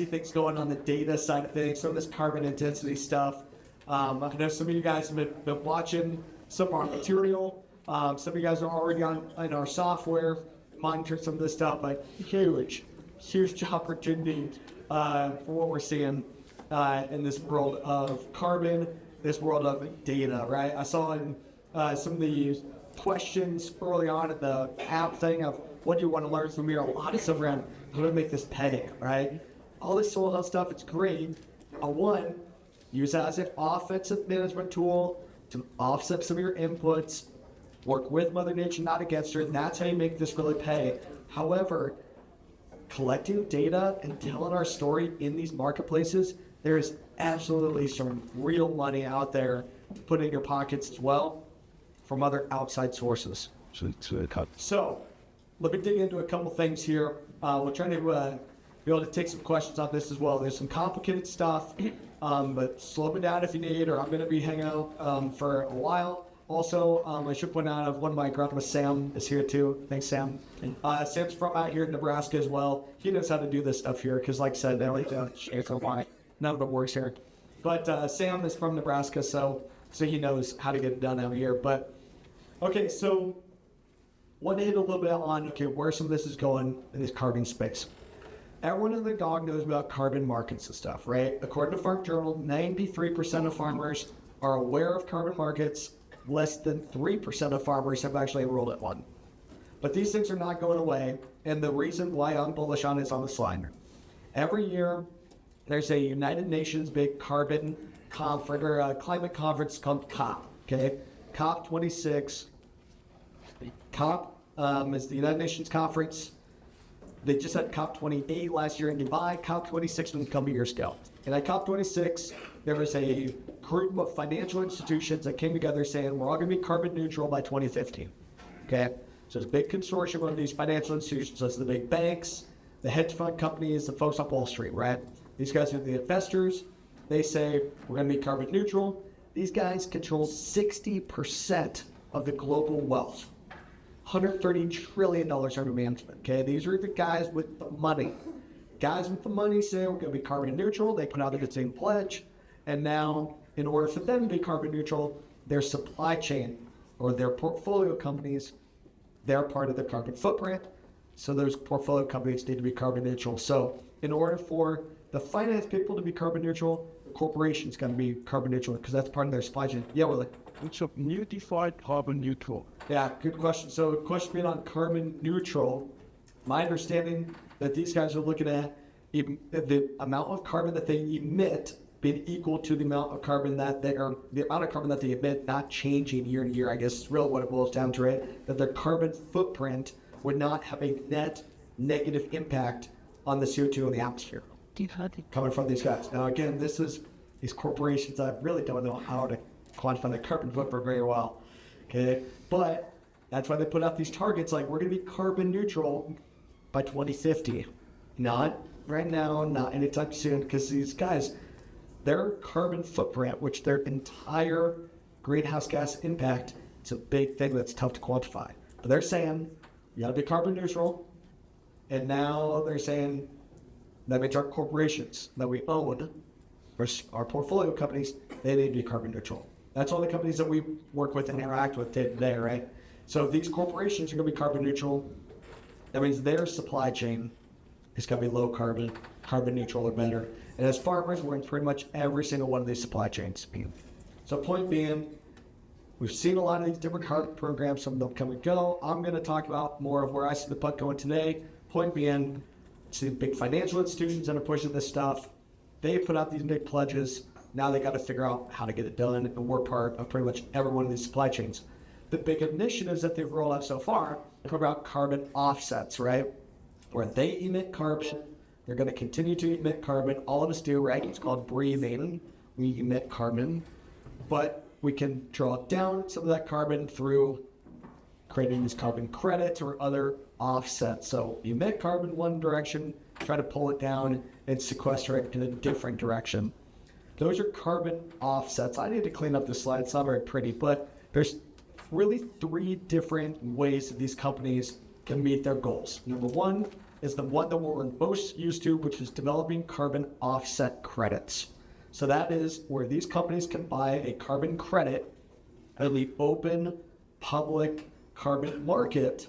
things going on the data side of things, some of this carbon intensity stuff. I know some of you guys have been watching some of our material. Some of you guys are already in our software, monitoring some of this stuff, but huge opportunity for what we're seeing in this world of carbon, this world of data, right? I saw in some of the questions early on in the app thing of what do you want to learn from me? A lot of stuff around how to make this pay, right? All this soil health stuff, it's great. One, use that as an offensive management tool to offset some of your inputs, work with Mother Nature, not against her. That's how you make this really pay. However, collecting data and telling our story in these marketplaces, there's absolutely some real money out there to put in your pockets as well from other outside sources. So, let me dig into a couple things here. We're trying to be able to take some questions on this as well. There's some complicated stuff, but slow me down if you need, or I'm going to be hanging out for a while. Also, I should point out one of my graduates, Sam, is here too. Thanks, Sam. Sam's from out here in Nebraska as well. He knows how to do this stuff here because, like I said, none of it works here. But Sam is from Nebraska, so he knows how to get it done out here. But okay, so want to hit a little bit on where some of this is going in this carbon space. Everyone in the dog knows about carbon markets and stuff, right? According to Farm Journal, 93% of farmers are aware of carbon markets. Less than 3% of farmers have actually enrolled at one. But these things are not going away, and the reason why I'm bullish on it is on the slide. Every year, there's a United Nations big carbon conference, or climate conference called COP, okay? COP 26. COP is the United Nations conference. They just had COP 28 last year in Dubai. COP 26 was a couple years ago. And at COP 26, there was a group of financial institutions that came together saying we're all going to be carbon neutral by 2015. Okay? So it's a big consortium of these financial institutions. So it's the big banks, the hedge fund companies, the folks on Wall Street, right? These guys are the investors. They say we're going to be carbon neutral. These guys control 60% of the global wealth. $130 trillion under management, okay? These are the guys with the money. Guys with the money say we're going to be carbon neutral. They put out the same pledge. And now, in order for them to be carbon neutral, their supply chain or their portfolio companies, they're part of the carbon footprint. So those portfolio companies need to be carbon neutral. So in order for the finance people to be carbon neutral, the corporation's going to be carbon neutral because that's part of their supply chain. Yeah, Willie? What's a new defined carbon neutral? Yeah, good question. So question being on carbon neutral, my understanding that these guys are looking at the amount of carbon that they emit being equal to the amount of carbon that they emit not changing year to year. I guess is really what it boils down to, right? That their carbon footprint would not have a net negative impact on the CO2 in the atmosphere coming from these guys. Now again, this is these corporations that really don't know how to quantify the carbon footprint very well. Okay, but that's why they put out these targets like we're going to be carbon neutral by 2050. Not right now, not anytime soon, because these guys, their carbon footprint, which their entire greenhouse gas impact, is a big thing that's tough to quantify. But they're saying you got to be carbon neutral, and now they're saying that means our corporations that we own, our portfolio companies, they need to be carbon neutral. That's all the companies that we work with and interact with day to day, right? So if these corporations are going to be carbon neutral, that means their supply chain is going to be low carbon, carbon neutral or better. And as farmers, we're in pretty much every single one of these supply chains. So point being, we've seen a lot of these different carbon programs, some of them come and go. I'm going to talk about more of where I see the puck going today. Point being, see big financial institutions that are pushing this stuff. They put out these big pledges. Now they got to figure out how to get it done, and we're part of pretty much every one of these supply chains. The big initiatives that they've rolled out so far are about carbon offsets, right? Where they emit carbon, they're going to continue to emit carbon. All of us do, right? It's called breathing. We emit carbon, but we can draw down some of that carbon through creating these carbon credits or other offsets. So you emit carbon one direction, try to pull it down and sequester it in a different direction. Those are carbon offsets. I need to clean up this slide. It's not very pretty, but there's really three different ways that these companies can meet their goals. Number one, is the one that we're most used to, which is developing carbon offset credits. So that is where these companies can buy a carbon credit at the open public carbon market,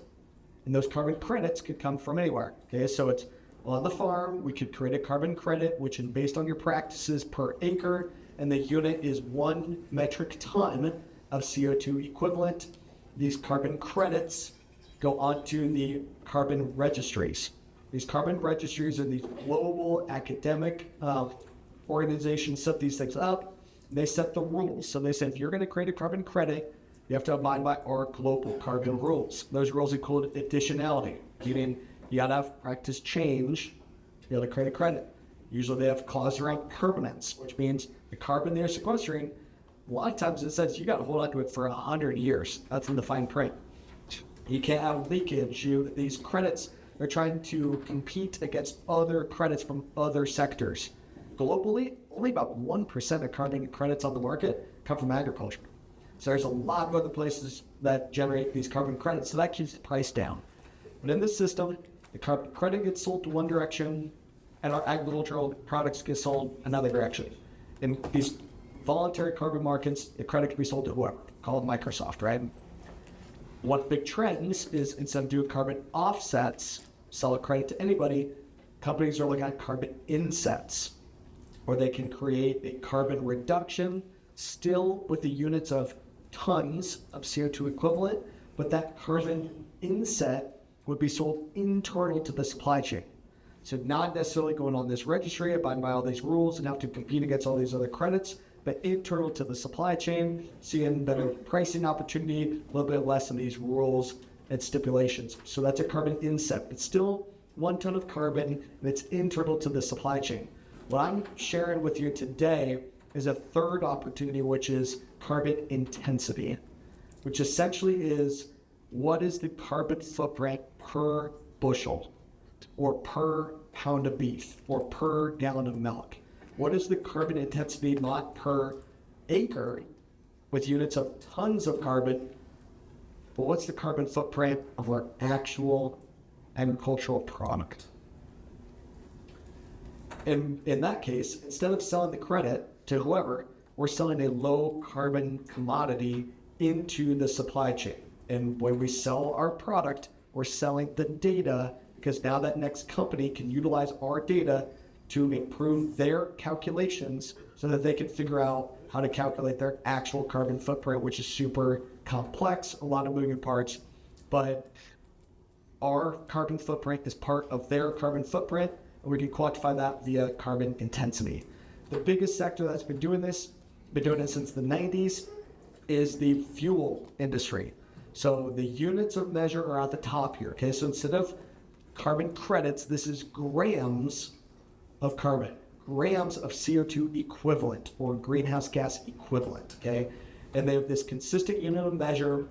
and those carbon credits could come from anywhere. Okay, so it's on the farm, we could create a carbon credit, which is based on your practices per acre, and the unit is 1 metric ton of CO2 equivalent. These carbon credits go onto the carbon registries. These carbon registries are these global academic organizations set these things up. They set the rules. So they said, if you're going to create a carbon credit, you have to abide by our global carbon rules. Those rules include additionality, meaning you got to have practice change to be able to create a credit. Usually they have clauses around permanence, which means the carbon they're sequestering, a lot of times it says you got to hold on to it for 100 years. That's in the fine print. You can't have leakage. These credits are trying to compete against other credits from other sectors. Globally, only about 1% of carbon credits on the market come from agriculture. So there's a lot of other places that generate these carbon credits, so that keeps the price down. But in this system, the carbon credit gets sold to one direction, and our agricultural products get sold another direction. In these voluntary carbon markets, the credit can be sold to whoever, call it Microsoft, right? One big trend is instead of doing carbon offsets, sell a credit to anybody, companies are looking at carbon insets, where they can create a carbon reduction still with the units of tons of CO2 equivalent, but that carbon inset would be sold internal to the supply chain. So not necessarily going on this registry, abiding by all these rules and have to compete against all these other credits, but internal to the supply chain, seeing better pricing opportunity, a little bit less of these rules and stipulations. So that's a carbon inset. It's still 1 ton of carbon, and it's internal to the supply chain. What I'm sharing with you today is a third opportunity, which is carbon intensity, which essentially is what is the carbon footprint per bushel or per pound of beef or per gallon of milk? What is the carbon intensity, not per acre with units of tons of carbon, but what's the carbon footprint of our actual agricultural product? In that case, instead of selling the credit to whoever, we're selling a low carbon commodity into the supply chain. And when we sell our product, we're selling the data, because now that next company can utilize our data to improve their calculations so that they can figure out how to calculate their actual carbon footprint, which is super complex, a lot of moving parts. But our carbon footprint is part of their carbon footprint, and we can quantify that via carbon intensity. The biggest sector that's been doing it since the 90s, is the fuel industry. So the units of measure are at the top here. Okay, so instead of carbon credits, this is grams of carbon, grams of CO2 equivalent or greenhouse gas equivalent. Okay, and they have this consistent unit of measure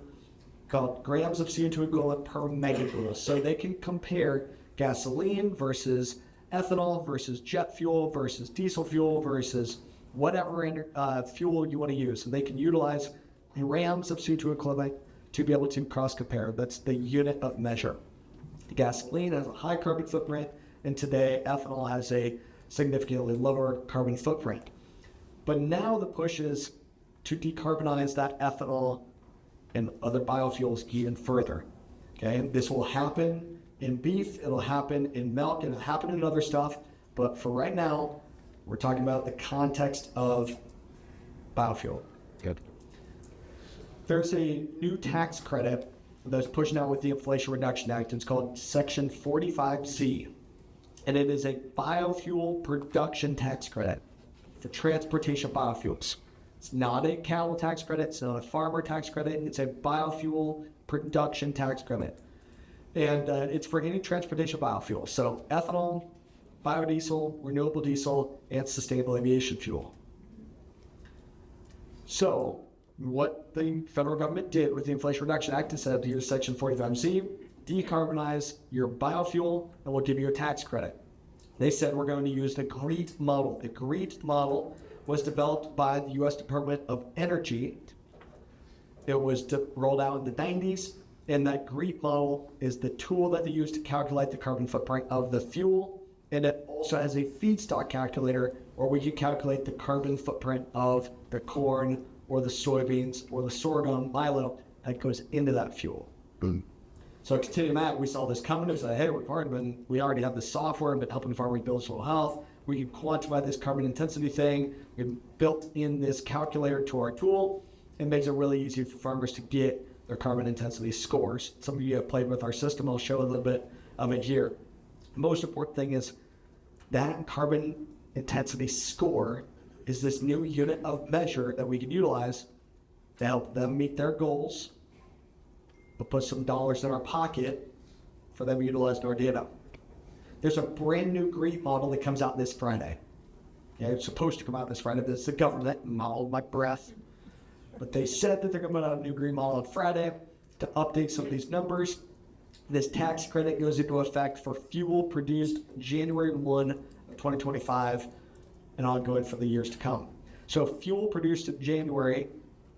called grams of CO2 equivalent per megajoule. So they can compare gasoline versus ethanol versus jet fuel versus diesel fuel versus whatever fuel you want to use. So they can utilize grams of CO2 equivalent to be able to cross compare. That's the unit of measure. Gasoline has a high carbon footprint, and today ethanol has a significantly lower carbon footprint. But now the push is to decarbonize that ethanol and other biofuels even further. Okay, this will happen in beef, it'll happen in milk, it'll happen in other stuff, but for right now, we're talking about the context of biofuel. Good. There's a new tax credit that's pushing out with the Inflation Reduction Act. It's called Section 45Z, and it is a biofuel production tax credit for transportation biofuels. It's not a cattle tax credit, it's not a farmer tax credit, it's a biofuel production tax credit. And it's for any transportation biofuel. So ethanol, biodiesel, renewable diesel, and sustainable aviation fuel. So what the federal government did with the Inflation Reduction Act is said, here's Section 45Z, decarbonize your biofuel, and we'll give you a tax credit. They said we're going to use the GREET model. The GREET model was developed by the U.S. Department of Energy. It was rolled out in the 90s, And that GREET model is the tool that they use to calculate the carbon footprint of the fuel. And it also has a feedstock calculator where we can calculate the carbon footprint of the corn or the soybeans or the sorghum, milo that goes into that fuel. So at Continuum Ag, we saw this coming. We said, hey, we already have the software and been helping farmers build soil health. We can quantify this carbon intensity thing. We've built in this calculator to our tool. It makes it really easy for farmers to get their carbon intensity scores. Some of you have played with our system. I'll show a little bit of it here. The most important thing is that carbon intensity score is this new unit of measure that we can utilize to help them meet their goals, but put some dollars in our pocket for them to utilize our data. There's a brand new GREET model that comes out this Friday. Okay, it's supposed to come out this Friday, but it's the government model, my breath. But they said that they're going to put out a new GREET model on Friday to update some of these numbers. This tax credit goes into effect for fuel produced January 1 of 2025 and ongoing for the years to come. So fuel produced in January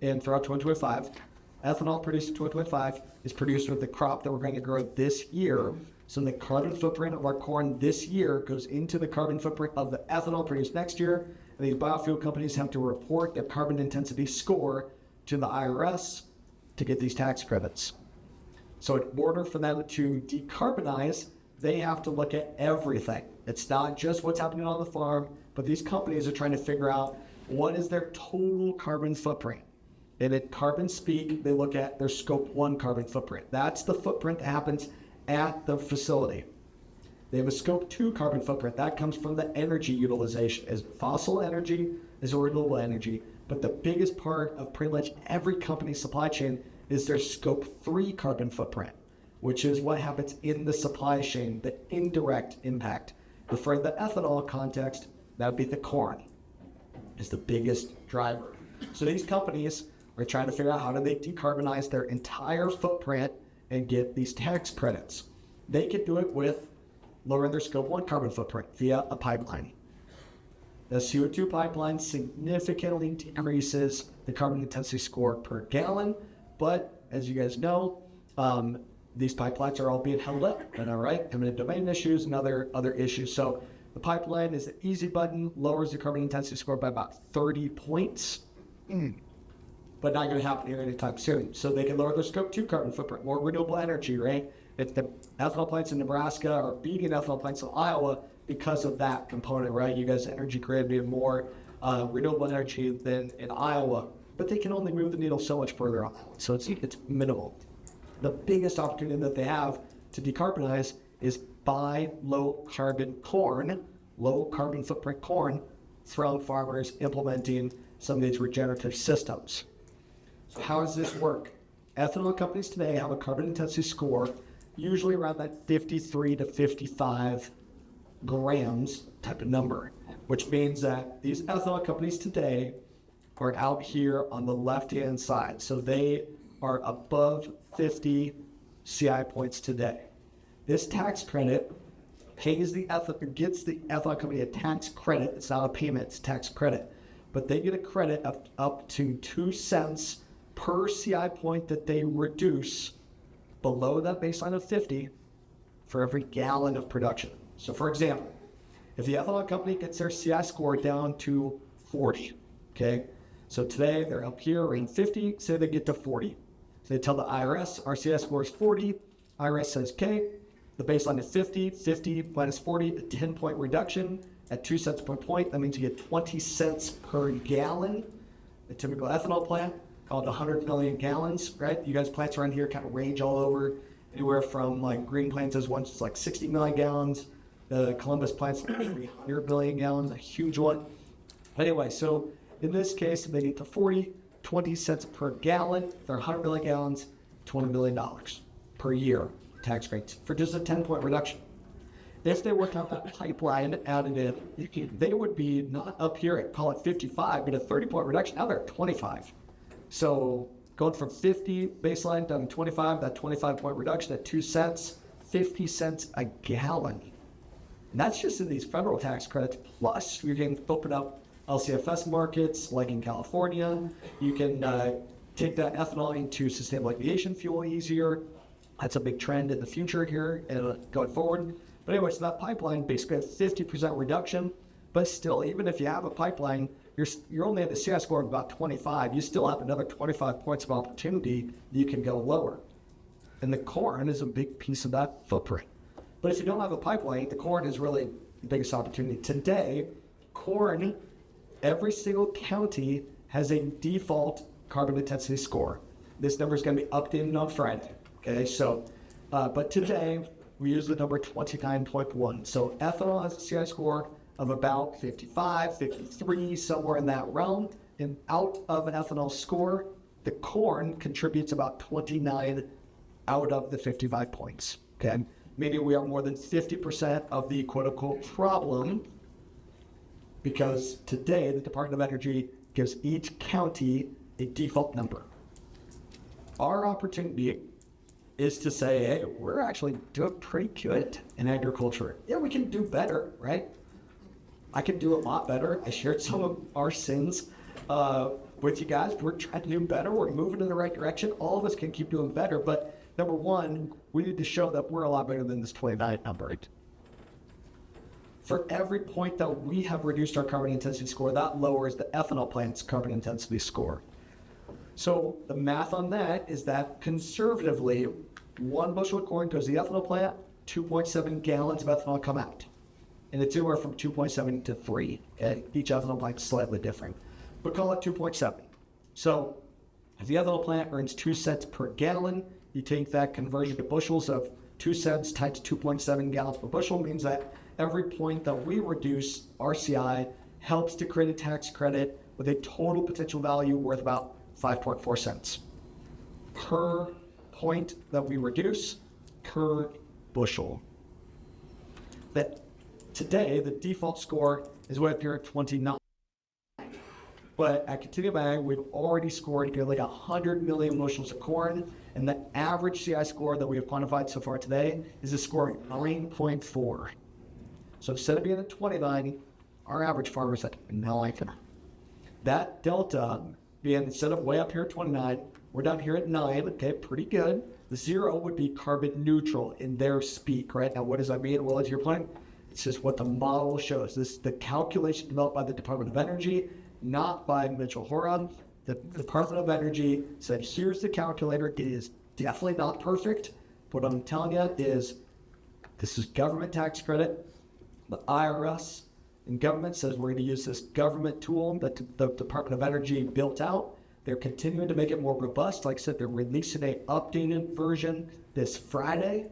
and throughout 2025, ethanol produced in 2025 is produced with the crop that we're going to grow this year. So the carbon footprint of our corn this year goes into the carbon footprint of the ethanol produced next year. And these biofuel companies have to report their carbon intensity score to the IRS to get these tax credits. So in order for them to decarbonize, they have to look at everything. It's not just what's happening on the farm, but these companies are trying to figure out what is their total carbon footprint. And at carbon speak, they look at their scope 1 carbon footprint. That's the footprint that happens at the facility. They have a scope 2 carbon footprint. That comes from the energy utilization. As fossil energy is renewable energy. But the biggest part of pretty much every company's supply chain is their scope 3 carbon footprint, which is what happens in the supply chain, the indirect impact. But for the ethanol context, that would be the corn is the biggest driver. So these companies are trying to figure out how do they decarbonize their entire footprint and get these tax credits. They can do it with lowering their scope 1 carbon footprint via a pipeline. The CO2 pipeline significantly decreases the carbon intensity score per gallon, but as you guys know, these pipelines are all being held up, all right? Eminent domain issues and other issues. So the pipeline is the easy button, lowers the carbon intensity score by about 30 points, but not going to happen here anytime soon. So they can lower their scope 2 carbon footprint, more renewable energy, right? If the ethanol plants in Nebraska are beating ethanol plants in Iowa because of that component, right? You guys energy grid being more renewable energy than in Iowa, but they can only move the needle so much further on. So it's minimal. The biggest opportunity that they have to decarbonize is buy low carbon corn, low carbon footprint corn from farmers implementing some of these regenerative systems. So how does this work? Ethanol companies today have a carbon intensity score usually around that 53 to 55 grams type of number, which means that these ethanol companies today are out here on the left-hand side. So they are above 50 CI points today. This tax credit gets the ethanol company a tax credit. It's not a payment, it's a tax credit. But they get a credit of up to 2 cents per CI point that they reduce below that baseline of 50 for every gallon of production. So for example, if the ethanol company gets their CI score down to 40, okay? So today they're up here around 50, say they get to 40. So they tell the IRS, our CI score is 40. IRS says, okay, the baseline is 50, 50 minus 40, a 10-point reduction at 2 cents per point. That means you get 20 cents per gallon. A typical ethanol plant called 100 million gallons, right? You guys plants around here kind of range all over, anywhere from like Green Plains has one that's like 60 million gallons. The Columbus plant's like 300 million gallons, a huge one. Anyway, so in this case, if they get to 40, 20 cents per gallon. If they're 100 million gallons, $20 million per year tax rates for just a 10-point reduction. If they worked out that pipeline added in, they would be not up here at, call it 55, but a 30-point reduction. Now they're at 25. So going from 50 baseline down to 25, that 25-point reduction at 2 cents, 50 cents a gallon. And that's just in these federal tax credits. Plus, you can open up LCFS markets like in California. You can take that ethanol into sustainable aviation fuel easier. That's a big trend in the future here and going forward. But anyway, so that pipeline basically has 50% reduction. But still, even if you have a pipeline, you're only at the CI score of about 25. You still have another 25 points of opportunity. You can go lower. And the corn is a big piece of that footprint. But if you don't have a pipeline, the corn is really the biggest opportunity. Today, corn, every single county has a default carbon intensity score. This number is going to be updated on Friday. Okay, so, but today we use the number 29.1. So ethanol has a CI score of about 55, 53, somewhere in that realm. And out of an ethanol score, the corn contributes about 29 out of the 55 points. Okay, maybe we are more than 50% of the quote-unquote problem, because today the Department of Energy gives each county a default number. Our opportunity is to say, hey, we're actually doing pretty good in agriculture. Yeah, we can do better, right? I can do a lot better. I shared some of our sins with you guys. We're trying to do better. We're moving in the right direction. All of us can keep doing better. But number one, we need to show that we're a lot better than this 29 number. For every point that we have reduced our carbon intensity score, that lowers the ethanol plant's carbon intensity score. So the math on that is that conservatively, 1 bushel of corn goes to the ethanol plant, 2.7 gallons of ethanol come out. And it's anywhere from 2.7 to 3. Okay? Each ethanol plant is slightly different. But call it 2.7. So if the ethanol plant earns 2 cents per gallon, you take that conversion to bushels of 2 cents times 2.7 gallons per bushel means that every point that we reduce RCI helps to create a tax credit with a total potential value worth about 5.4 cents per point that we reduce per bushel. That today, the default score is way up here at 29. But at Continuum Ag, we've already scored nearly 100 million bushels of corn, and the average CI score that we have quantified so far today is a score of 9.4. So instead of being at 29, our average farmer is at 9. That delta being instead of way up here at 29, we're down here at 9, okay, pretty good. The 0 would be carbon neutral in their speak, right? Now, what does that mean? Well, as you're playing, it's just what the model shows. This is the calculation developed by the Department of Energy, not by Mitchell Hora. The Department of Energy said, here's the calculator. It is definitely not perfect. What I'm telling you is this is government tax credit. The IRS and government says we're going to use this government tool that the Department of Energy built out. They're continuing to make it more robust. Like I said, they're releasing an updated version this Friday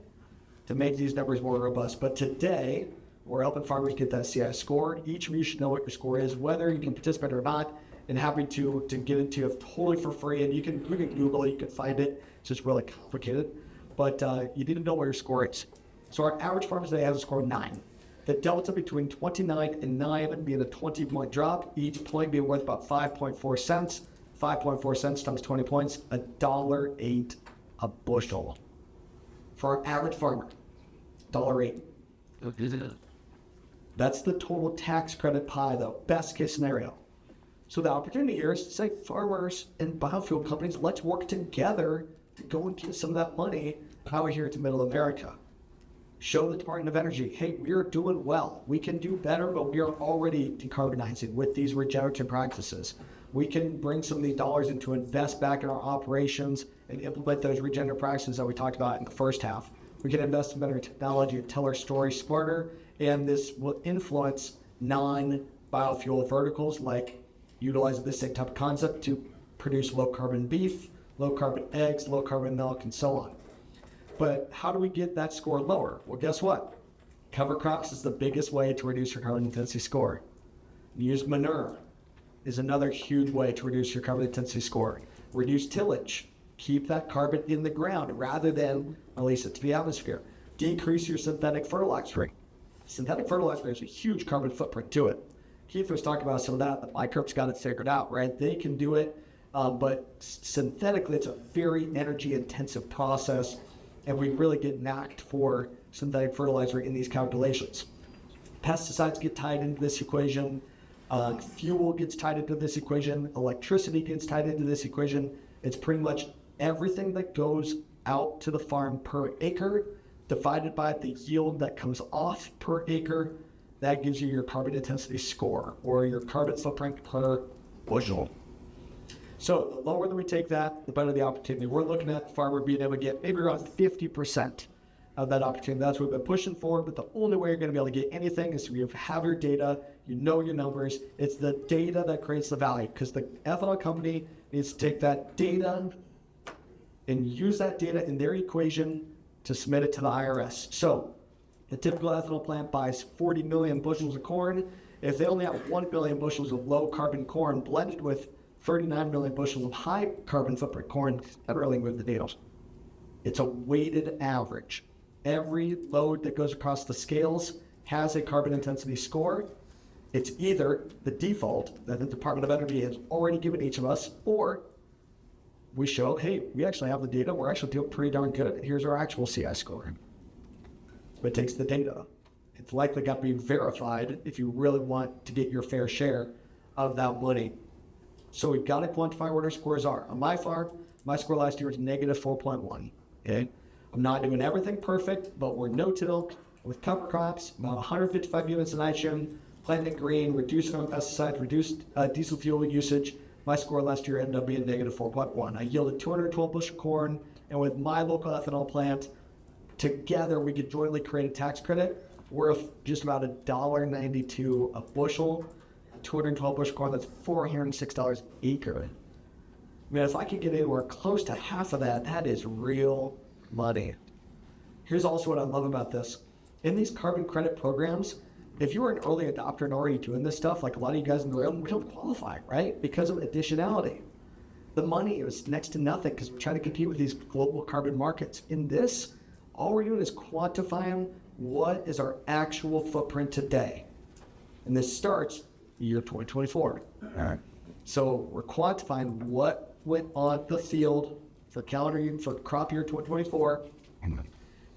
to make these numbers more robust. But today, we're helping farmers get that CI score. Each of you should know what your score is, whether you can participate or not, and happy to get into it totally for free. And you can Google it, you can find it. It's just really complicated. But you need to know what your score is. So our average farmer today has a score of 9. The delta between 29 and 9 being a 20-point drop, each point being worth about 5.4 cents. 5.4 cents times 20 points, $1.08 a bushel. For our average farmer, $1.08. That's the total tax credit pie, though, best case scenario. So the opportunity here is to say, farmers and biofuel companies, let's work together to go and get some of that money out here to Middle America. Show the Department of Energy, hey, we're doing well. We can do better, but we are already decarbonizing with these regenerative practices. We can bring some of these dollars in to invest back in our operations and implement those regenerative practices that we talked about in the first half. We can invest in better technology and tell our story smarter, and this will influence non-biofuel verticals like utilizing this same type of concept to produce low-carbon beef, low-carbon eggs, low-carbon milk, and so on. But how do we get that score lower? Well, guess what? Cover crops is the biggest way to reduce your carbon intensity score. Use manure is another huge way to reduce your carbon intensity score. Reduce tillage. Keep that carbon in the ground rather than release it to the atmosphere. Decrease your synthetic fertilizer. Synthetic fertilizer has a huge carbon footprint to it. Keith was talking about some of that. The microbes got it figured out, right? They can do it, but synthetically, it's a very energy-intensive process, and we really get knocked for synthetic fertilizer in these calculations. Pesticides get tied into this equation. Fuel gets tied into this equation. Electricity gets tied into this equation. It's pretty much everything that goes out to the farm per acre divided by the yield that comes off per acre. That gives you your carbon intensity score, or your carbon footprint per bushel. So the lower that we take that, the better the opportunity. We're looking at the farmer being able to get maybe around 50% of that opportunity. That's what we've been pushing for, but the only way you're going to be able to get anything is if you have your data, you know your numbers. It's the data that creates the value, because the ethanol company needs to take that data and use that data in their equation to submit it to the IRS. So the typical ethanol plant buys 40 million bushels of corn. If they only have 1 billion bushels of low carbon corn blended with 39 million bushels of high carbon footprint corn, that really move the needle. It's a weighted average. Every load that goes across the scales has a carbon intensity score. It's either the default that the Department of Energy has already given each of us, or we show, hey, we actually have the data. We're actually doing pretty darn good. Here's our actual CI score. But it takes the data. It's likely got to be verified if you really want to get your fair share of that money. So we've got to quantify what our scores are. On my farm, my score last year was negative 4.1. Okay, I'm not doing everything perfect, but we're no-till with cover crops, about 155 units of nitrogen, planting green, reducing on pesticides, reduced diesel fuel usage. My score last year ended up being negative 4.1. I yielded 212 bushel corn, and with my local ethanol plant, together we could jointly create a tax credit worth just about $1.92 a bushel. 212 bushel corn, that's $406 an acre. I mean, if I could get anywhere close to half of that, that is real money. Here's also what I love about this. In these carbon credit programs, if you were an early adopter and already doing this stuff, like a lot of you guys in the room, we don't qualify, right? Because of additionality. The money is next to nothing because we're trying to compete with these global carbon markets. In this, all we're doing is quantifying what is our actual footprint today. And this starts year 2024. All right. So we're quantifying what went on the field for calendar year, for crop year 2024.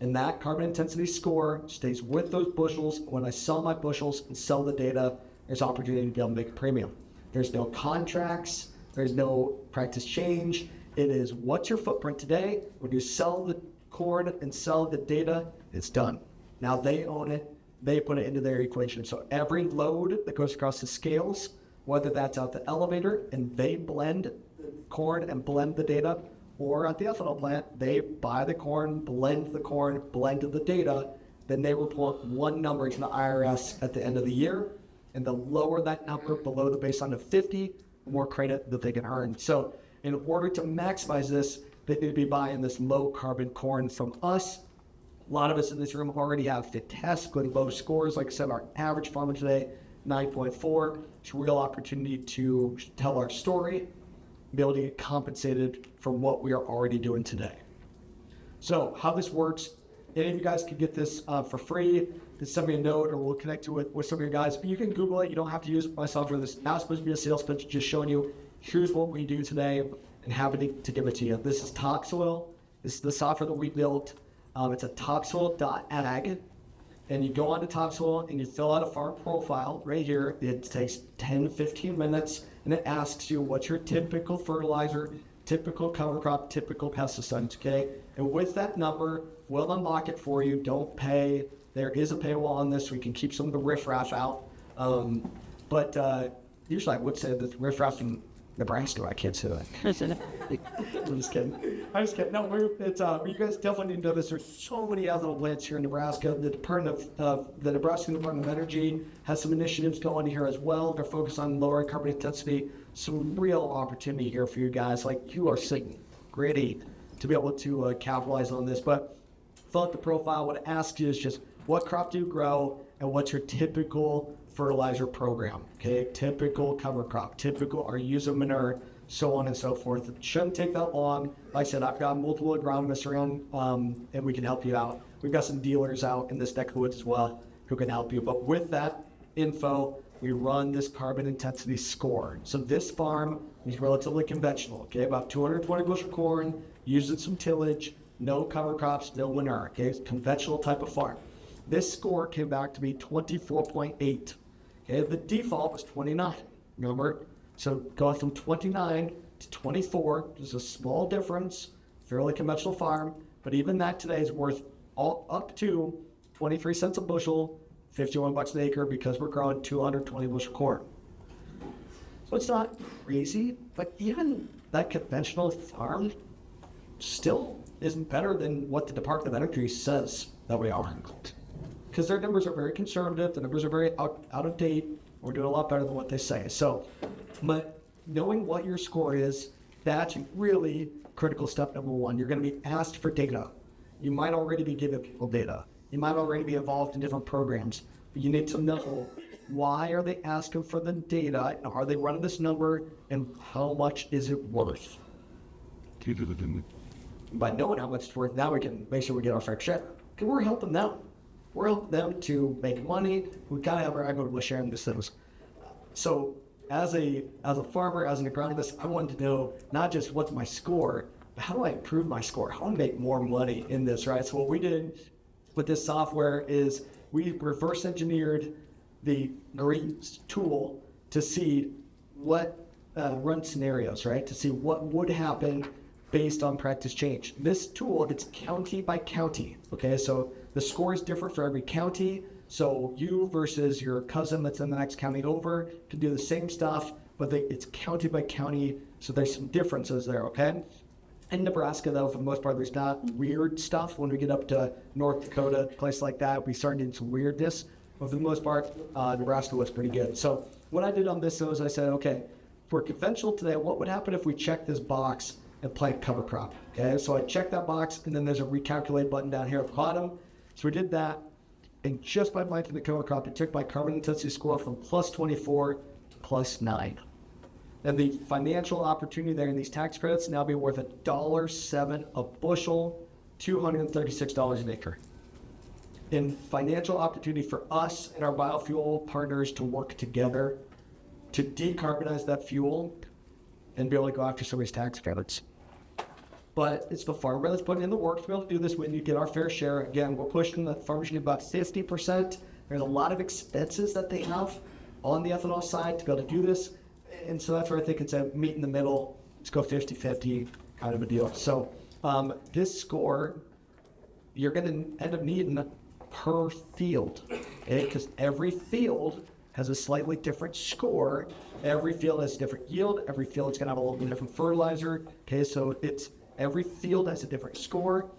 And that carbon intensity score stays with those bushels. When I sell my bushels and sell the data, there's opportunity to be able to make a premium. There's no contracts. There's no practice change. It is what's your footprint today. When you sell the corn and sell the data, it's done. Now they own it. They put it into their equation. So every load that goes across the scales, whether that's out the elevator and they blend corn and blend the data, or at the ethanol plant, they buy the corn, blend the data, then they report one number to the IRS at the end of the year. And the lower that number below the baseline of 50, the more credit that they can earn. So in order to maximize this, they need to be buying this low carbon corn from us. A lot of us in this room already have fantastically low scores. Like I said, our average farmer today, 9.4. It's a real opportunity to tell our story, be able to get compensated for what we are already doing today. So how this works, any of you guys can get this for free. Just send me a note or we'll connect you with some of you guys. But you can Google it. You don't have to use my software. This is not supposed to be a sales pitch, just showing you here's what we do today and happy to give it to you. This is Topsoil. This is the software that we built. It's at topsoil.ag. And you go onto Topsoil and you fill out a farm profile right here. It takes 10 to 15 minutes and it asks you what's your typical fertilizer, typical cover crop, typical pesticides, okay? And with that number, we'll unlock it for you. Don't pay. There is a paywall on this so we can keep some of the riffraff out. But usually I would say that riffraff in Nebraska, I can't say that. I'm just kidding. No, you guys definitely need to know this. There's so many ethanol plants here in Nebraska. The Nebraska Department of Energy has some initiatives going here as well. They're focused on lowering carbon intensity. Some real opportunity here for you guys. Like you are sitting ready to be able to capitalize on this. But fill out the profile. What it asks you is just what crop do you grow and what's your typical fertilizer program, okay? Typical cover crop, typical are you using manure, so on and so forth. It shouldn't take that long. Like I said, I've got multiple agronomists around and we can help you out. We've got some dealers out in this neck of the woods as well who can help you. But with that info, we run this carbon intensity score. So this farm is relatively conventional, okay? About 220 bushel corn, using some tillage, no cover crops, no manure, okay? It's a conventional type of farm. This score came back to be 24.8. Okay, the default was 29. Remember? So going from 29 to 24. There's a small difference, fairly conventional farm, but even that today is worth up to 23 cents a bushel, 51 bucks an acre because we're growing 220 bushel corn. So it's not crazy, but even that conventional farm still isn't better than what the Department of Energy says that we are. Because their numbers are very conservative, the numbers are very out of date. We're doing a lot better than what they say. So, but knowing what your score is, that's really critical step number one. You're going to be asked for data. You might already be giving people data. You might already be involved in different programs. But you need to know, why are they asking for the data? Are they running this number? And how much is it worth? By knowing how much it's worth, now we can make sure we get our fair share. Because we're helping them. We're helping them to make money. We gotta have our equitable share in this things. So as a farmer, as an agronomist, I wanted to know not just what's my score, but how do I improve my score? How do I make more money in this, right? So what we did with this software is we reverse engineered the GREET tool to see what run scenarios, right? To see what would happen based on practice change. This tool, it's county by county, okay? So the score is different for every county. So you versus your cousin that's in the next county over can do the same stuff, but it's county by county, so there's some differences there, okay? In Nebraska, though, for the most part, there's not weird stuff. When we get up to North Dakota, place like that, we start getting some weirdness. But for the most part, Nebraska looks pretty good. So what I did on this, though, is I said, okay, for conventional today, what would happen if we checked this box and plant cover crop? Okay, so I checked that box, and then there's a recalculate button down here at the bottom. So we did that, and just by planting the cover crop, it took my carbon intensity score from plus 24 to plus 9. And the financial opportunity there in these tax credits now be worth $1.07 a bushel, $236 an acre. And financial opportunity for us and our biofuel partners to work together to decarbonize that fuel and be able to go after some of these tax credits. But it's the farmer that's putting in the work to be able to do this. When you get our fair share, again, we're pushing the farmers to get about 50%. There's a lot of expenses that they have on the ethanol side to be able to do this. And so that's where I think it's a meet in the middle. Let's go 50-50 kind of a deal. So this score, you're going to end up needing per field, okay? Because every field has a slightly different score. Every field has a different yield. Every field is going to have a little bit different fertilizer. Okay, so every field has a different score.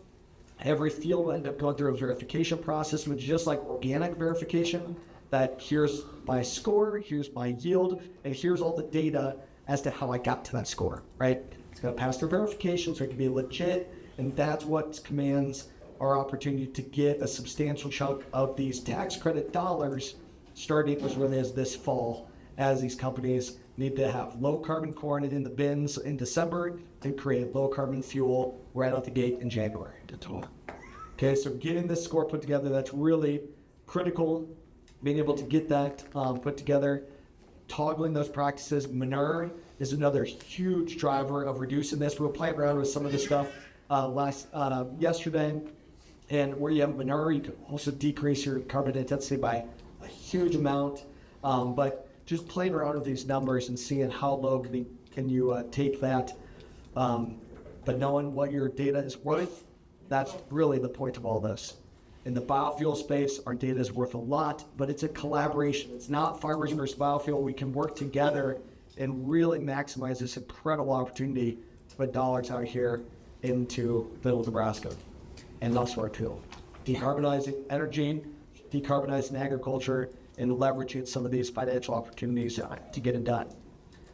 Every field will end up going through a verification process, which is just like organic verification, that here's my score, here's my yield, and here's all the data as to how I got to that score, right? It's going to pass through verification so it can be legit, and that's what commands our opportunity to get a substantial chunk of these tax credit dollars starting as early as this fall, as these companies need to have low carbon corn in the bins in December and create low carbon fuel right out the gate in January. Okay, so getting this score put together, that's really critical. Being able to get that put together, toggling those practices. Manure is another huge driver of reducing this. We were playing around with some of this stuff yesterday, and where you have manure, you can also decrease your carbon intensity by a huge amount. But just playing around with these numbers and seeing how low can you take that. But knowing what your data is worth, that's really the point of all this. In the biofuel space, our data is worth a lot, but it's a collaboration. It's not farmers versus biofuel. We can work together and really maximize this incredible opportunity to put dollars out here into middle Nebraska and elsewhere too. Decarbonizing energy, decarbonizing agriculture, and leveraging some of these financial opportunities to get it done.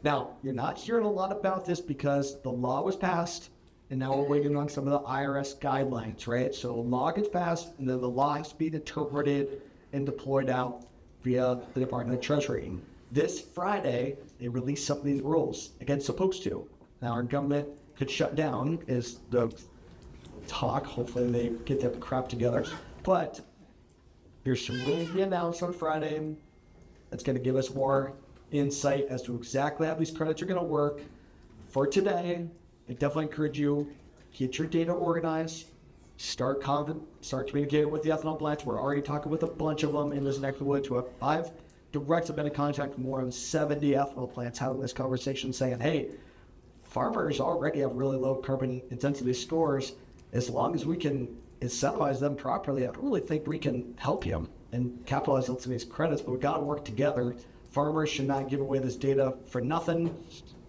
Now, you're not hearing a lot about this because the law was passed, and now we're waiting on some of the IRS guidelines, right? So the law gets passed, and then the law has to be interpreted and deployed out via the Department of Treasury. This Friday, they released some of these rules. Again, supposed to. Now our government could shut down is the talk. Hopefully they get their crap together. But there's some rules to be announced on Friday that's going to give us more insight as to exactly how these credits are going to work. For today, I definitely encourage you, get your data organized, start communicating with the ethanol plants. We're already talking with a bunch of them in this neck of the woods. I've directly been in contact with more than 70 ethanol plants having this conversation saying, hey, farmers already have really low carbon intensity scores. As long as we can incentivize them properly, I really think we can help you and capitalize on some of these credits, but we got to work together. Farmers should not give away this data for nothing,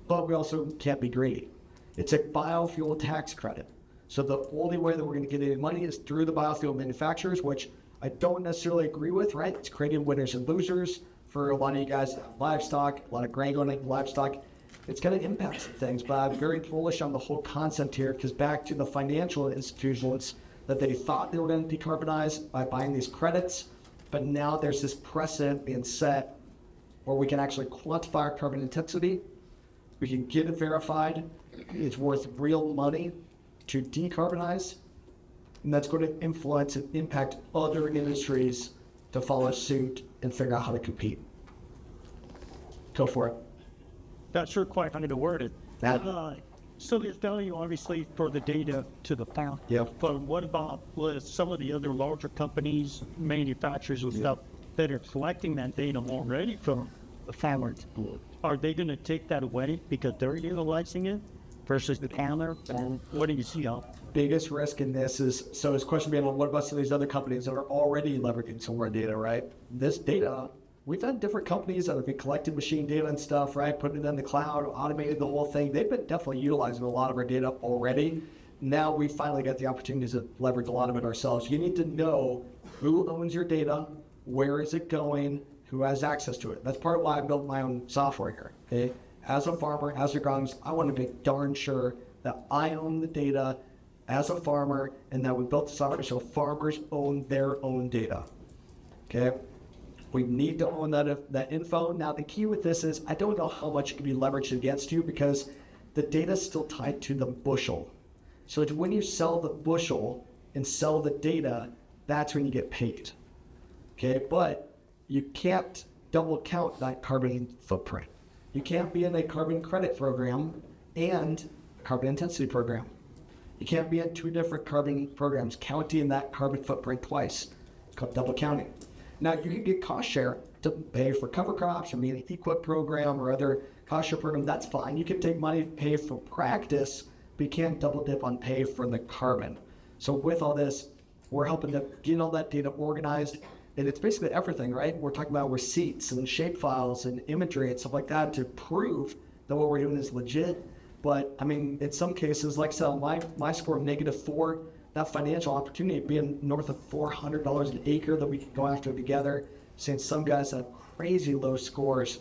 but we also can't be greedy. It's a biofuel tax credit. So the only way that we're going to get any money is through the biofuel manufacturers, which I don't necessarily agree with, right? It's creating winners and losers for a lot of you guys that have livestock, a lot of grain going into livestock. It's going to impact some things, but I'm very bullish on the whole concept here, because back to the financial institutions that they thought they were going to decarbonize by buying these credits, but now there's this precedent being set where we can actually quantify our carbon intensity. We can get it verified. It's worth real money to decarbonize, and that's going to influence and impact other industries to follow suit and figure out how to compete. Go for it. Not sure quite how to word it. That, So there's value, obviously, for the data to the farm. Yeah. But what about with some of the other larger companies, manufacturers and stuff that are collecting that data already from the farmers? Are they going to take that away because they're utilizing it versus the counter? And what do you see on? biggest risk in this is, so his question being, well, what about some of these other companies that are already leveraging some of our data, right? This data, we've had different companies that have been collecting machine data and stuff, right? Putting it in the cloud, automated the whole thing. They've been definitely utilizing a lot of our data already. Now we finally got the opportunity to leverage a lot of it ourselves. You need to know who owns your data, where is it going, who has access to it. That's part of why I built my own software here, okay? As a farmer, as a agronomist, I want to be darn sure that I own the data as a farmer, and that we built the software so farmers own their own data, okay? We need to own that info. Now, the key with this is I don't know how much it can be leveraged against you because the data is still tied to the bushel. So it's when you sell the bushel and sell the data, that's when you get paid, okay? But you can't double count that carbon footprint. You can't be in a carbon credit program and a carbon intensity program. You can't be in two different carbon programs counting that carbon footprint twice. It's called double counting. Now, you can get cost share to pay for cover crops or be in an equip program or other cost share program. That's fine. You can take money to pay for practice, but you can't double dip on pay for the carbon. So with all this, we're helping to get all that data organized. And it's basically everything, right? We're talking about receipts and shapefiles and imagery and stuff like that to prove that what we're doing is legit. But I mean, in some cases, like I said, my score of -4, that financial opportunity being north of $400 an acre that we can go after together, seeing some guys have crazy low scores.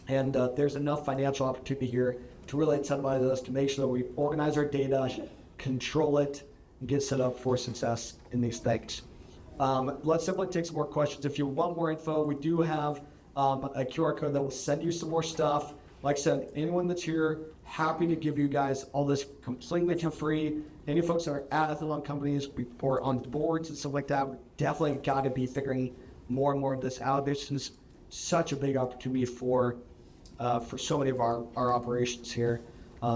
And there's enough financial opportunity here to really incentivize us to make sure that we organize our data, control it, and get set up for success in these things. Let's simply take some more questions. If you want more info, we do have a QR code that will send you some more stuff. Like I said, anyone that's here, happy to give you guys all this completely for free. Any folks that are at ethanol companies, or on boards and stuff like that, we definitely got to be figuring more and more of this out. This is such a big opportunity for so many of our operations here.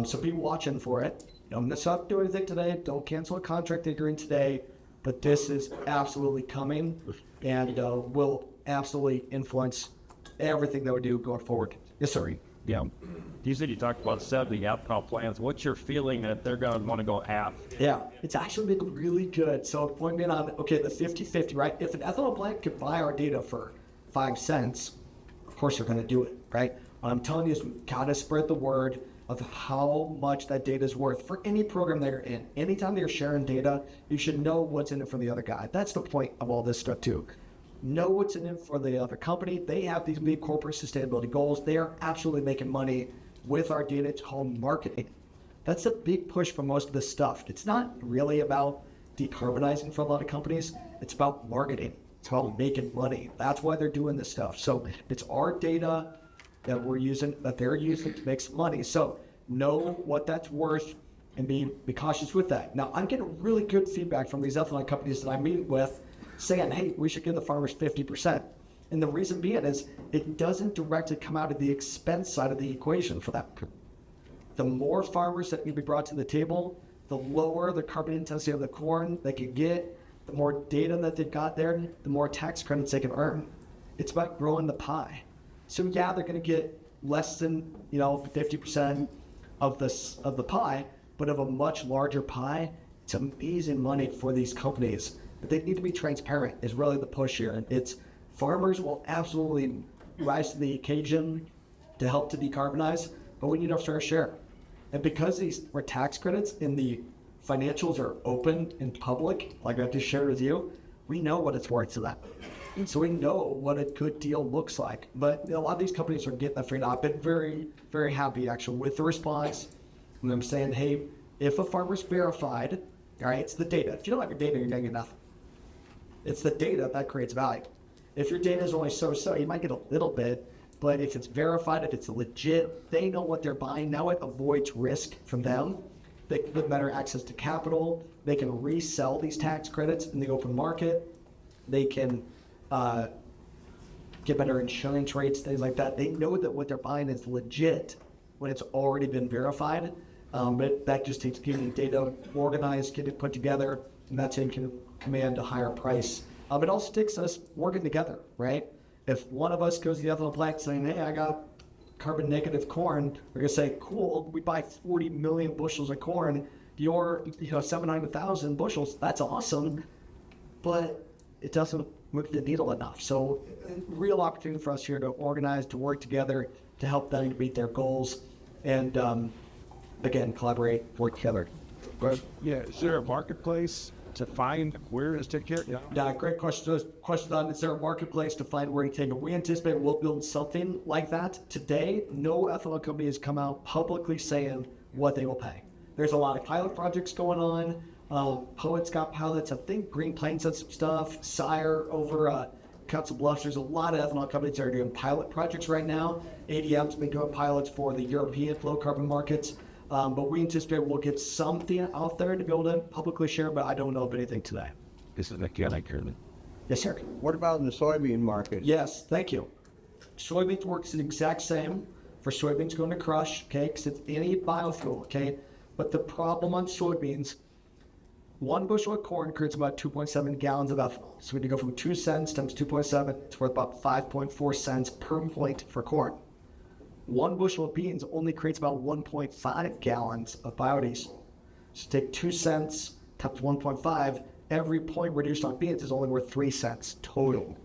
So be watching for it. Don't miss out, do anything today. Don't cancel a contract that you're in today. But this is absolutely coming and will absolutely influence everything that we do going forward. Yes, sir. Yeah. You said you talked about 70 ethanol plants. What's your feeling that they're going to want to go half? Yeah, it's actually been really good. So point in on, okay, the 50-50, right? If an ethanol plant could buy our data for 5 cents, of course they're going to do it, right? What I'm telling you is we've got to spread the word of how much that data is worth for any program that you're in. Anytime that you're sharing data, you should know what's in it for the other guy. That's the point of all this stuff too. Know what's in it for the other company. They have these big corporate sustainability goals. They are absolutely making money with our data. It's called marketing. That's a big push for most of this stuff. It's not really about decarbonizing for a lot of companies. It's about marketing. It's about making money. That's why they're doing this stuff. So it's our data that we're using, that they're using to make some money. So know what that's worth and be cautious with that. Now, I'm getting really good feedback from these ethanol companies that I meet with saying, hey, we should give the farmers 50%. And the reason being is it doesn't directly come out of the expense side of the equation for that. The more farmers that can be brought to the table, the lower the carbon intensity of the corn they can get, the more data that they've got there, the more tax credits they can earn. It's about growing the pie. So yeah, they're going to get less than 50%, of the pie, but of a much larger pie. It's amazing money for these companies, but they need to be transparent. Is really the push here. It's farmers will absolutely rise to the occasion to help to decarbonize, but we need our fair share. And because these were tax credits and the financials are open and public, like I just shared with you, we know what it's worth to them. So we know what a good deal looks like. But a lot of these companies are getting that figured out. I've been very, very happy actually with the response. And I'm saying, hey, if a farmer's verified, all right, it's the data. If you don't have your data, you're going to get nothing. It's the data that creates value. If your data is only so-so, you might get a little bit, but if it's verified, if it's legit, they know what they're buying. Now it avoids risk from them. They get better access to capital. They can resell these tax credits in the open market. They can get better insurance rates, things like that. They know that what they're buying is legit when it's already been verified. But that just takes getting data organized, getting it put together, and that's how you can command a higher price. It all takes us working together, right? If one of us goes to the ethanol plant saying, hey, I got carbon negative corn, we're gonna say, cool, we buy 40 million bushels of corn, you're 700,000 bushels, that's awesome, but it doesn't move the needle enough. So real opportunity for us here to organize, to work together, to help them meet their goals, and again, collaborate, work together. But yeah, is there a marketplace to find where to take care? Yeah, great question. Question on, is there a marketplace to find where to take it? We anticipate we'll build something like that. Today, no ethanol company has come out publicly saying what they will pay. There's a lot of pilot projects going on. Poet's got pilots. I think Green Plains has some stuff. Sire over Council Bluffs. There's a lot of ethanol companies that are doing pilot projects right now. ADM's been doing pilots for the European low carbon markets. But we anticipate we'll get something out there to be able to publicly share, but I don't know of anything today. This is mechanic here. Yes, sir. What about in the soybean market? Yes, thank you. Soybeans works the exact same for soybeans going to crush, okay, because it's any biofuel, okay? But the problem on soybeans, one bushel of corn creates about 2.7 gallons of ethanol. So we need to go from 2 cents times 2.7, it's worth about 5.4 cents per point for corn. One bushel of beans only creates about 1.5 gallons of biodiesel. So take 2 cents times 1.5, every point reduced on beans is only worth 3 cents total.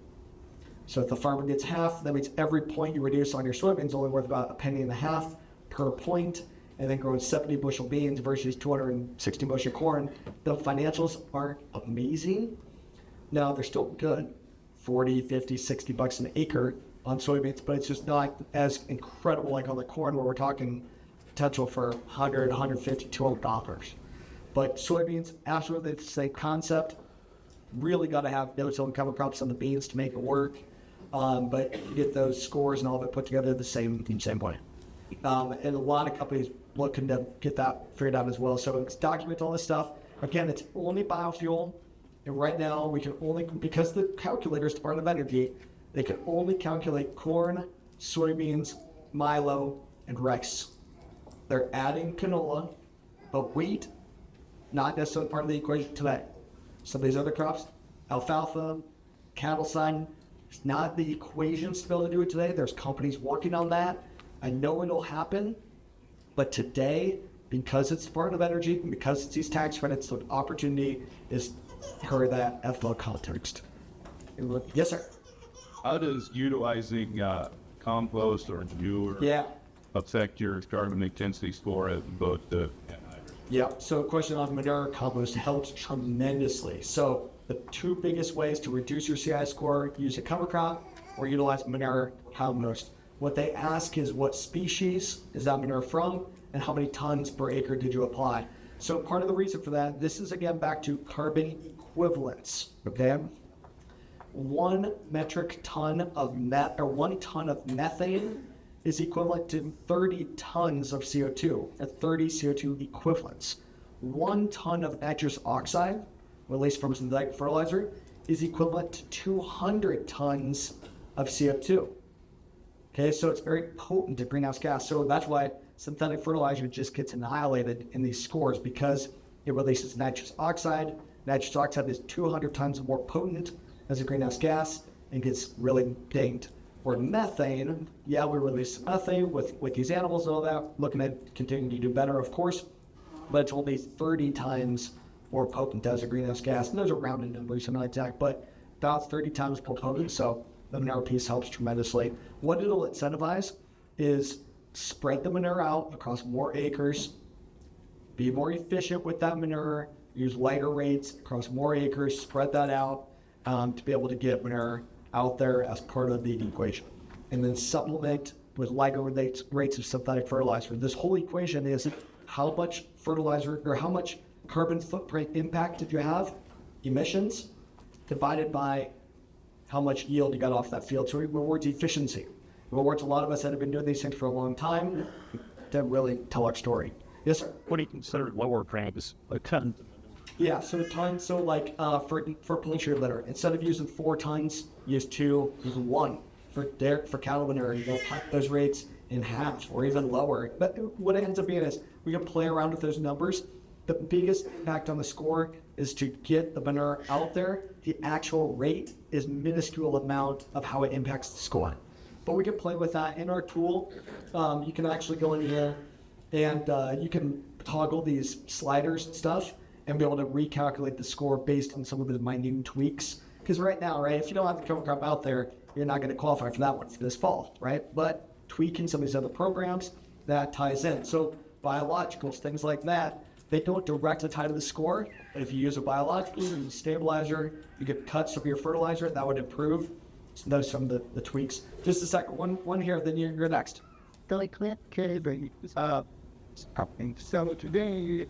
So if the farmer gets half, that means every point you reduce on your soybeans is only worth about a penny and a half per point, and then growing 70 bushel beans versus 260 bushel corn. The financials aren't amazing. Now they're still good, 40, 50, 60 bucks an acre on soybeans, but it's just not as incredible like on the corn where we're talking potential for 100, 150, $200. But soybeans, absolutely the same concept. Really got to have no-till cover crops on the beans to make it work. But you get those scores and all of it put together the same way. And a lot of companies looking to get that figured out as well. So it's document all this stuff. Again, it's only biofuel. And right now we can only, because the calculator's Department of Energy, they can only calculate corn, soybeans, milo, and rice. They're adding canola, but wheat, not necessarily part of the equation today. Some of these other crops, alfalfa, cattle sign, it's not the equations to be able to do it today. There's companies working on that. I know it'll happen, but today, because it's Department of Energy, and because it's these tax credits, the opportunity is for that ethanol context. Yes, sir. How does utilizing compost or manure affect your carbon intensity score as opposed to? Yeah, so question on manure compost helps tremendously. So the two biggest ways to reduce your CI score, use a cover crop or utilize manure compost. What they ask is what species is that manure from and how many tons per acre did you apply? So part of the reason for that, this is again back to carbon equivalence, okay? 1 metric ton of 1 ton of methane is equivalent to 30 tons of CO2, at 30 CO2 equivalents. 1 ton of nitrous oxide, released from synthetic fertilizer, is equivalent to 200 tons of CO2. Okay, so it's very potent to greenhouse gas. So that's why synthetic fertilizer just gets annihilated in these scores, because it releases nitrous oxide. Nitrous oxide is 200 tons more potent as a greenhouse gas and gets really dinged. Or methane, yeah, we release methane with these animals and all that, looking at continuing to do better, of course, but it's only 30 times more potent as a greenhouse gas. And those are rounded numbers, I'm not exact, but about 30 times more potent, so the manure piece helps tremendously. What it'll incentivize is spread the manure out across more acres, be more efficient with that manure, use lighter rates across more acres, spread that out to be able to get manure out there as part of the equation. And then supplement with lighter rates of synthetic fertilizer. This whole equation is how much fertilizer or how much carbon footprint impact did you have, emissions, divided by how much yield you got off that field. So it rewards efficiency. It rewards a lot of us that have been doing these things for a long time to really tell our story. Yes, sir? What do you consider lower grams? A ton. Yeah, so tons, so like for poultry litter, instead of using 4 tons, use 2, use 1. For cattle manure, cut those rates in half or even lower. But what it ends up being is we can play around with those numbers. The biggest impact on the score is to get the manure out there. The actual rate is minuscule amount of how it impacts the score. But we can play with that in our tool. You can actually go in here and you can toggle these sliders and stuff and be able to recalculate the score based on some of the minute tweaks. Because right now, right, if you don't have the cover crop out there, you're not going to qualify for that one for this fall, right? But tweaking some of these other programs, that ties in. So biologicals, things like that, they don't directly tie to the score. But if you use a biological stabilizer, you get cuts of your fertilizer, that would improve. So those are some of the tweaks. Just a second, one here, then you're next. So today,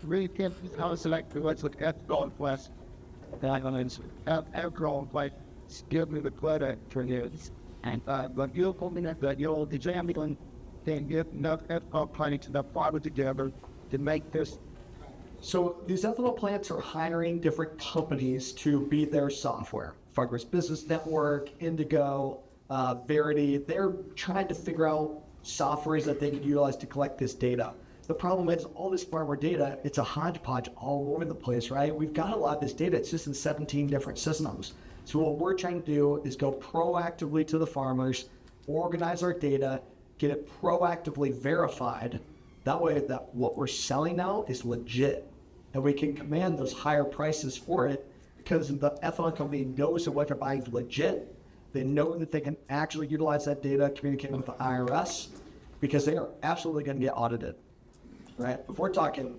really can't how to select what's like ethanol plus alcohol, like give me the credit for this. And but you'll put me that you'll examine and get enough ethanol plants enough fiber together to make this. So these ethanol plants are hiring different companies to be their software. Farmers Business Network, Indigo, Verity. They're trying to figure out softwares that they can utilize to collect this data. The problem is all this farmer data, it's a hodgepodge all over the place, right? We've got a lot of this data, it's just in 17 different systems. So what we're trying to do is go proactively to the farmers, organize our data, get it proactively verified. That way that what we're selling now is legit. And we can command those higher prices for it because the ethanol company knows that what they're buying is legit. They know that they can actually utilize that data, communicate with the IRS, because they are absolutely going to get audited. Right? If we're talking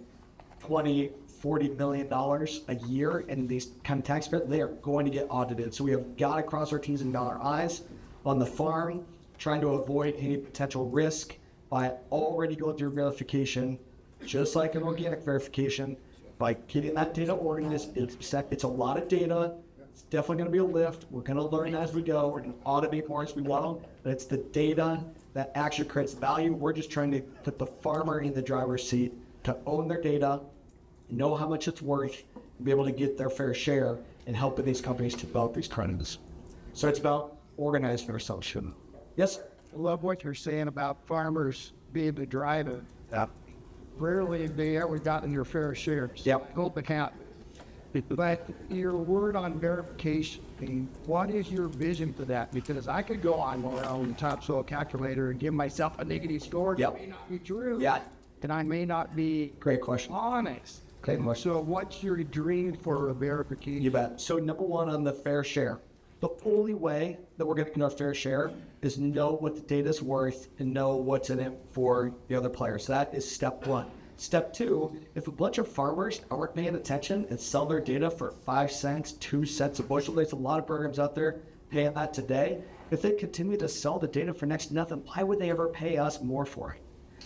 $20, $40 million a year in these kind of tax credits, they are going to get audited. So we have got to cross our T's and dot our I's on the farm, trying to avoid any potential risk by already going through verification, just like an organic verification, by getting that data organized. It's a lot of data. It's definitely going to be a lift. We're going to learn as we go. We're going to automate more as we go. But it's the data that actually creates value. We're just trying to put the farmer in the driver's seat to own their data, know how much it's worth, and be able to get their fair share and helping these companies to develop these credits. So it's about organizing ourselves. Yes? I love what you're saying about farmers being the driver. Yeah. Rarely have they ever gotten their fair share. Yep. Hope it happens. But your word on verification, what is your vision for that? Because I could go on my own topsoil calculator and give myself a negative score. Yep. It may not be true. Yeah. And I may not be Great question. honest. Great question. So what's your dream for a verification? You bet. So number one on the fair share. The only way that we're going to get our fair share is know what the data is worth and know what's in it for the other players. That is step one. Step two, if a bunch of farmers aren't paying attention and sell their data for 5 cents, 2 cents a bushel, there's a lot of programs out there paying that today. If they continue to sell the data for next to nothing, why would they ever pay us more for it?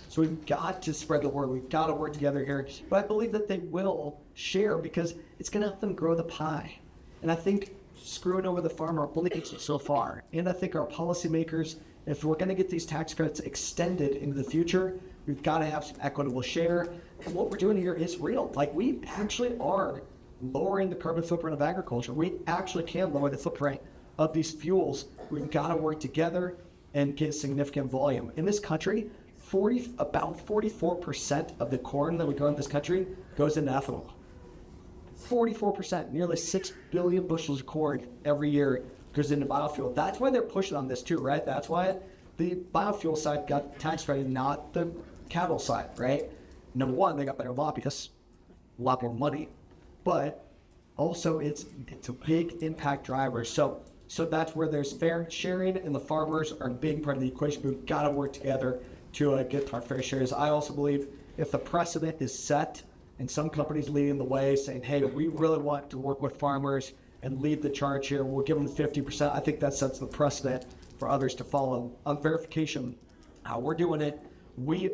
So we've got to spread the word. We've got to work together here. But I believe that they will share because it's going to help them grow the pie. And I think screwing over the farmer only gets us so far. And I think our policymakers, if we're going to get these tax credits extended into the future, we've got to have some equitable share. And what we're doing here is real. Like, we actually are lowering the carbon footprint of agriculture. We actually can lower the footprint of these fuels. We've got to work together and get significant volume. In this country, about 44% of the corn that we grow in this country goes into ethanol. 44%, nearly 6 billion bushels of corn every year goes into biofuel. That's why they're pushing on this too, right? That's why the biofuel side got tax credit, not the cattle side, right? Number one, they got better lobbyists, a lot more money, but also it's a big impact driver. So that's where there's fair sharing, and the farmers are a big part of the equation. We've got to work together to get our fair shares. I also believe if the precedent is set and some companies leading the way saying, hey, we really want to work with farmers and lead the charge here, we'll give them 50%. I think that sets the precedent for others to follow. On verification, how we're doing it, we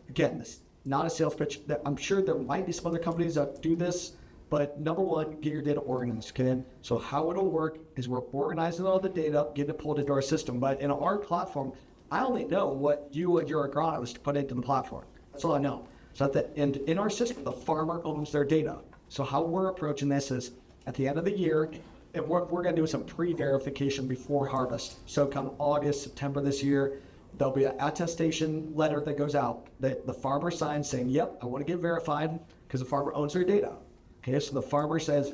again, this not a sales pitch. I'm sure there might be some other companies that do this, but number one, get your data organized, okay? So how it'll work is we're organizing all the data, getting it pulled into our system. But in our platform, I only know what you and your agronomist put into the platform. That's all I know. So and in our system, the farmer owns their data. So how we're approaching this is at the end of the year, and we're going to do some pre-verification before harvest. So come August, September this year, there'll be an attestation letter that goes out that the farmer signs saying, yep, I want to get verified because the farmer owns their data. Okay, so the farmer says,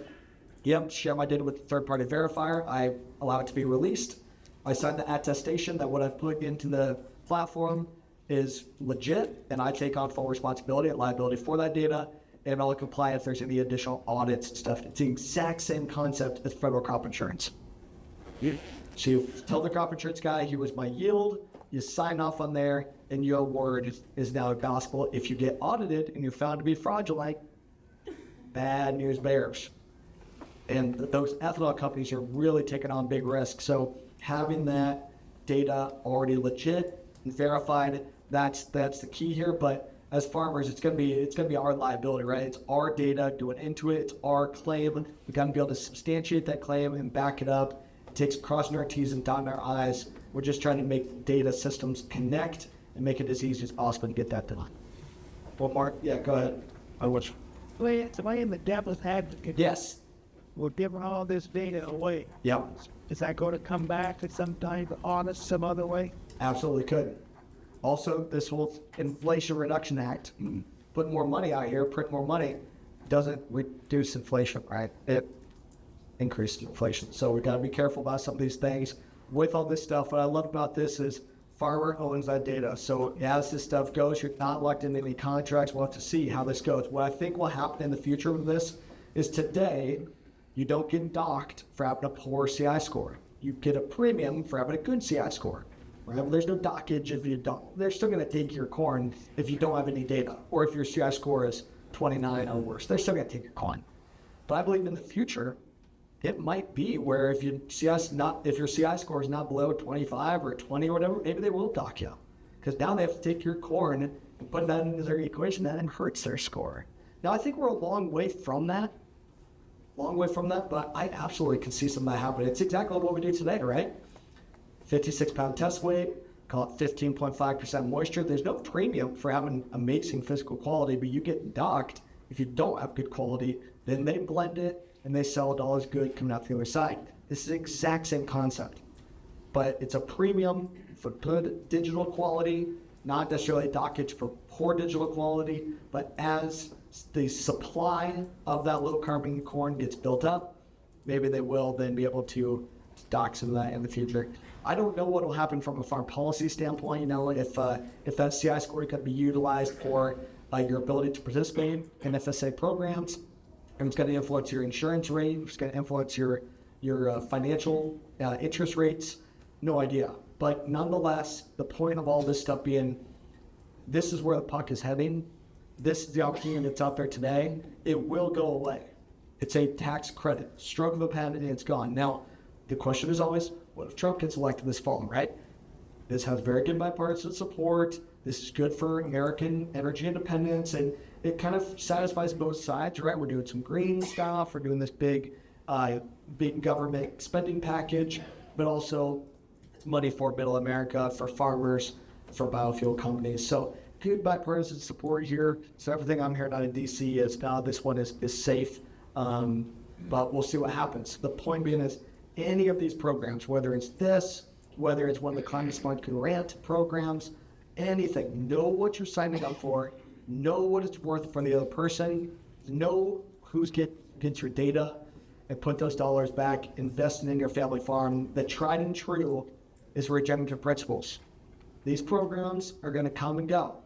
yep, share my data with the third-party verifier. I allow it to be released. I sign the attestation that what I've put into the platform is legit, and I take on full responsibility and liability for that data, and I'll comply if there's any additional audits and stuff. It's the exact same concept as federal crop insurance. So you tell the crop insurance guy, here was my yield, you sign off on there, and your word is now gospel. If you get audited and you're found to be fraudulent, bad news bears. And those ethanol companies are really taking on big risks. So having that data already legit and verified, that's the key here. But as farmers, it's gonna be our liability, right? It's our data going into it, it's our claim. We gotta be able to substantiate that claim and back it up. It takes crossing our T's and dotting our I's. We're just trying to make data systems connect and make it as easy as possible to get that done. Well, Mark, yeah, go ahead. Playing the devil's advocate. Yes. We're giving all this data away. Yep. Is that going to come back at some time to honest some other way? Absolutely could. Also, this whole Inflation Reduction Act, put more money out here, print more money, doesn't reduce inflation, right? It increases inflation. So we've got to be careful about some of these things. With all this stuff, what I love about this is farmer owns that data. So as this stuff goes, you're not locked into any contracts. We'll have to see how this goes. What I think will happen in the future with this is today, you don't get docked for having a poor CI score. You get a premium for having a good CI score. Right? Well, there's no dockage if you don't. They're still going to take your corn if you don't have any data, or if your CI score is 29 or worse. They're still going to take your corn. But I believe in the future, it might be where if your CI score is not below 25 or 20 or whatever, maybe they will dock you, because now they have to take your corn and put that into their equation. That hurts their score. Now I think we're a long way from that. But I absolutely can see some of that happening. It's exactly what we do today, right? 56-pound test weight, call it 15.5% moisture. There's no premium for having amazing physical quality, but you get docked if you don't have good quality. Then they blend it and they sell it all as good coming out the other side. This is the exact same concept, but it's a premium for good digital quality, not necessarily a dockage for poor digital quality, but as the supply of that low carbon corn gets built up, maybe they will then be able to dock some of that in the future. I don't know what will happen from a farm policy standpoint. You know, if that CI score can be utilized for your ability to participate in FSA programs, and it's going to influence your insurance rate, it's going to influence your financial interest rates. No idea. But nonetheless, the point of all this stuff being, this is where the puck is heading. This is the opportunity that's out there today. It will go away. It's a tax credit. Stroke of a pen and it's gone. Now, the question is always, what if Trump gets elected this fall, right? This has very good bipartisan support. This is good for American energy independence, and it kind of satisfies both sides, right? We're doing some green stuff. We're doing this big government spending package, but also money for middle America, for farmers, for biofuel companies. So good bipartisan support here. So everything I'm hearing out of DC is now this one is safe, but we'll see what happens. The point being is any of these programs, whether it's this, whether it's one of the climate smart grant programs, anything, know what you're signing up for, know what it's worth for the other person, know who's gets your data, and put those dollars back, investing in your family farm. The tried and true is regenerative principles. These programs are going to come and go.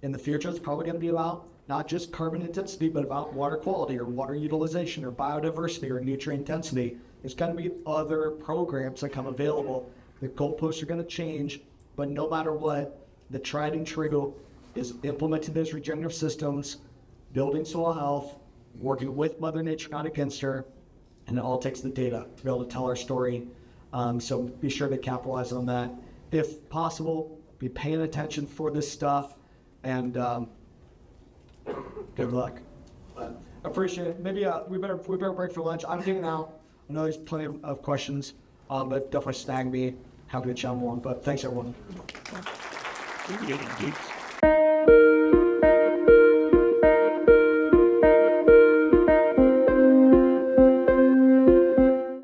In the future, it's probably going to be about not just carbon intensity, but about water quality or water utilization or biodiversity or nutrient density. There's going to be other programs that come available. The goalposts are going to change, but no matter what, the tried and true is implementing those regenerative systems, building soil health, working with Mother Nature, not against her, and it all takes the data to be able to tell our story. So be sure to capitalize on that. If possible, be paying attention for this stuff, and good luck. But appreciate it. Maybe we better break for lunch. I'm getting out. I know there's plenty of questions, but definitely snag me. Happy to chat more. But thanks, everyone.